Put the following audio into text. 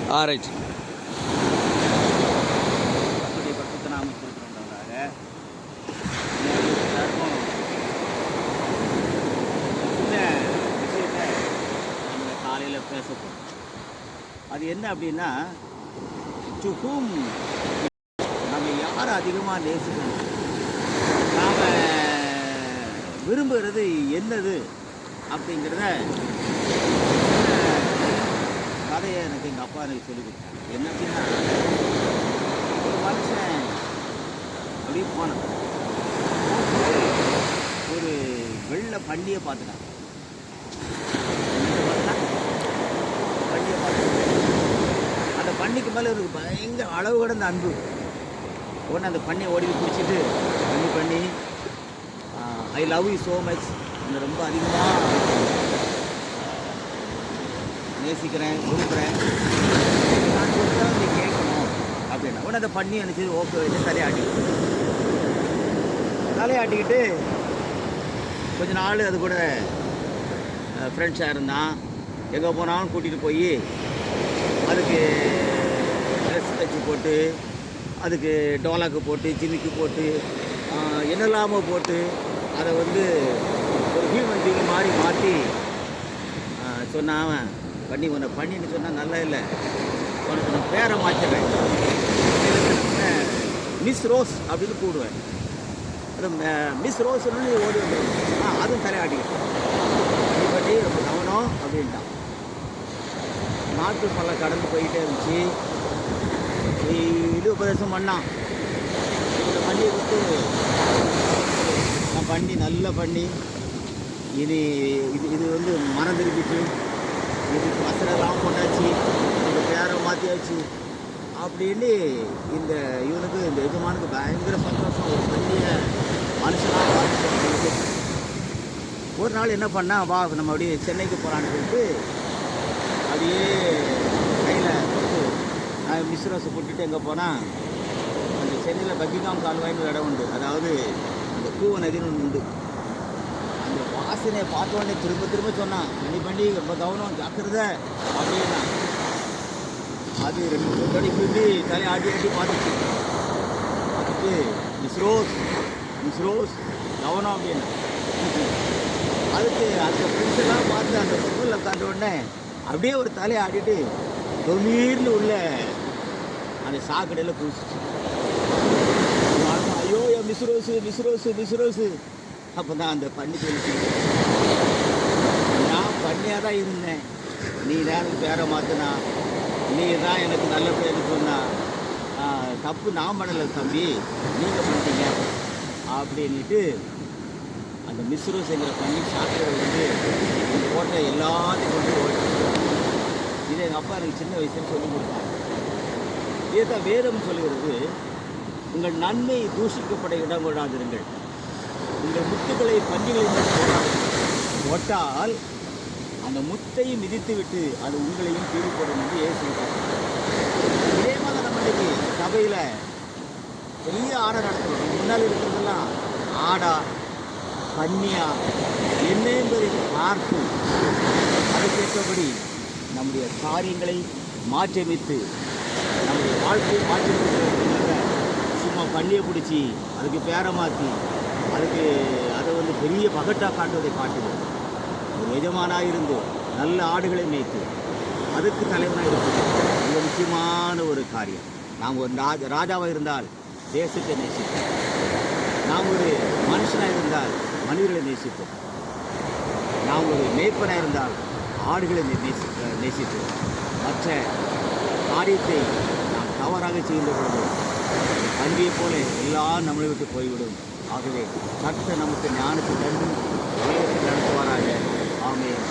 Right. கர்த்தருடைய பரிசுத்த நாமத்திற்கு உண்டாவதாக. எல்லாருக்கும் சின்ன விஷயத்தை நம்ம காலையில் பேசப்போம். அது என்ன அப்படின்னா, டு ஹூம் நம்ம யாரை அதிகமாக நேசிக்கணும், நாம் விரும்புகிறது என்னது அப்படிங்கிறத கதையை எனக்கு எங்கள் அப்பா எனக்கு சொல்லிக் கொடுத்தாங்க. என்ன அப்படின்னா, ஒரு மனுஷன் அப்படியே போனான், ஒரு வெள்ளை பண்டியை பார்த்துட்டான். பண்டியை பார்த்து அந்த பண்ணிக்கு மேலே ஒரு பயங்கர அளவு கடந்த அன்பு. உடனே அந்த பண்ணியை ஓடி பிடிச்சிட்டு பண்ணி I love you so much, என்னை ரொம்ப அதிகமாக நேசிக்கிறேன், விரும்புகிறேன், நான் சொல்லிட்டு நீ கேட்கணும் அப்படின்னா உடனே அதை பண்ணி அனுப்பிச்சு ஓகே வச்சு தலையாட்டிக்கிட்டு கொஞ்ச நாள் அது கூட ஃப்ரெண்ட்ஸாக இருந்தான். எங்கே போனாலும் கூட்டிகிட்டு போய் அதுக்கு ட்ரெஸ் தைச்சி போட்டு, அதுக்கு டோலாக்கு போட்டு, ஜிமிக்கு போட்டு, என்னெல்லாமோ போட்டு அதை வந்து ஒரு ஹியூமன் பீயிங் மாதிரி மாற்றி சொன்னான். பண்ணி உன்னை பண்ணின்னு சொன்னால் நல்லா இல்லை, உனக்கு நான் பேரை மாற்றுவேன், மிஸ் ரோஸ் அப்படின்னு கூடுவேன். அது மிஸ் ரோஸ்ன்னு ஓடி வந்துடும். அதுவும் தலையாடிக்கிட்டேன், நீ பண்ணி ரொம்ப கவனம் அப்படின்ட்டான். நாட்கள் பல கடந்து போயிட்டே இருந்துச்சு. இது உபதேசம் பண்ணான். இதை பண்ணி கொடுத்து நான் பண்ணி நல்லா பண்ணி இது வந்து மனம் திருப்பிட்டு இதுக்கு வசனெல்லாம் போட்டாச்சு, இந்த பேரை மாற்றியாச்சு அப்படின்னு இவனுக்கு இந்த எஜமானுக்கு பயங்கர சந்தோஷம். ஒரு பெரிய மனுஷனாக வாழ்க்கை. ஒரு நாள் என்ன பண்ணால், வா நம்ம அப்படியே சென்னைக்கு போகலான்னு சொல்லிட்டு அப்படியே கையில் போட்டு நான் மிஸ்ரோஸை கூட்டிகிட்டு எங்கே போனால், அந்த சென்னையில் பக்கிங்காம் கால்வாய்னு ஒரு இடம் உண்டு. அதாவது அந்த கூவ நதின்னு ஒன்று உண்டு. அந்த வாசனையை பார்த்தோடனே திரும்ப சொன்னான், பண்ணி ரொம்ப கவனம் ஜாக்கிரதை அப்படின்னா. அது 2 கடிக்கு தலையை ஆட்டி பார்த்துட்டு மிஸ் ரோஸ் கவனம் அப்படின்னா. அதுக்கு அந்த ஃப்ரெண்ட்ஸ் எல்லாம் பார்த்து அந்த ஸ்கூலில் உட்காந்த உடனே அப்படியே ஒரு தலையை ஆடிட்டு தொண்ணீர்னு உள்ள அந்த சாக்கடையில் குளிச்சிச்சு. ஐயோ மிஸ் ரோஸு. அப்போ தான் அந்த பண்ணி சொல்லிச்சு, நான் பண்ணியாக தான் இருந்தேன், நீ தான் பேரை மாற்றினா, நீ தான் எனக்கு நல்ல பேர் சொன்னா, தப்பு நான் பண்ணலை தம்பி, நீங்கள் பண்ணிட்டீங்க அப்படின்ட்டு அந்த மிஸ் ரோஸுங்கிற பண்ணி சாக்கடை வந்து ஓட்ட எல்லாத்தையும் கொண்டு ஓட்ட. இதை எங்கள் அப்பா எனக்கு சின்ன வயசுல சொல்லிக் கொடுத்தாங்க. இதைத்தான் வேதம் சொல்கிறது, உங்கள் நன்மை தூஷிக்கப்பட இடம் கொடாதிருங்கள், உங்கள் முத்துக்களை பண்டிகைகளில் போட்டால் அந்த முத்தை மிதித்து விட்டு அது உங்களையும் கீழ் போடும் என்று ஏசுகிறார். இதே மாதிரி நம்ம இன்றைக்கி சபையில் பெரிய ஆடை நடத்துகிறோம். முன்னால் இருக்கிறதெல்லாம் ஆடா பன்னியா என்ன என்பதை பார்த்து அதற்கேற்றபடி நம்முடைய காரியங்களை மாற்றியமைத்து நம்முடைய வாழ்க்கையை மாற்றியமைக்கிறதுனால சும்மா பள்ளியை பிடிச்சி அதுக்கு பேரை மாற்றி அதை வந்து பெரிய பகட்டாக காட்டுவதை காட்டுது. ஒரு எஜமானாக இருந்து நல்ல ஆடுகளை மேய்த்து அதுக்கு தலைவனாக இருக்குது. மிக முக்கியமான ஒரு காரியம். நாம் ஒரு ராஜாவாக இருந்தால் தேசத்தை நேசிப்போம், நாம் ஒரு மனுஷனாக இருந்தால் மனிதர்களை நேசிப்போம், நாம் ஒரு மேய்ப்பனாக இருந்தால் ஆடுகளை நேசிப்போம். மற்ற காரியத்தை நாம் தவறாக செய்கின்ற பொழுது அன்பியை போல எல்லாம் நம்மளை விட்டு போய்விடும். ஆகவே கர்த்தர் நமக்கு ஞானத்தை தந்து உலகத்தில் நடத்துவாராக. ஆமென்.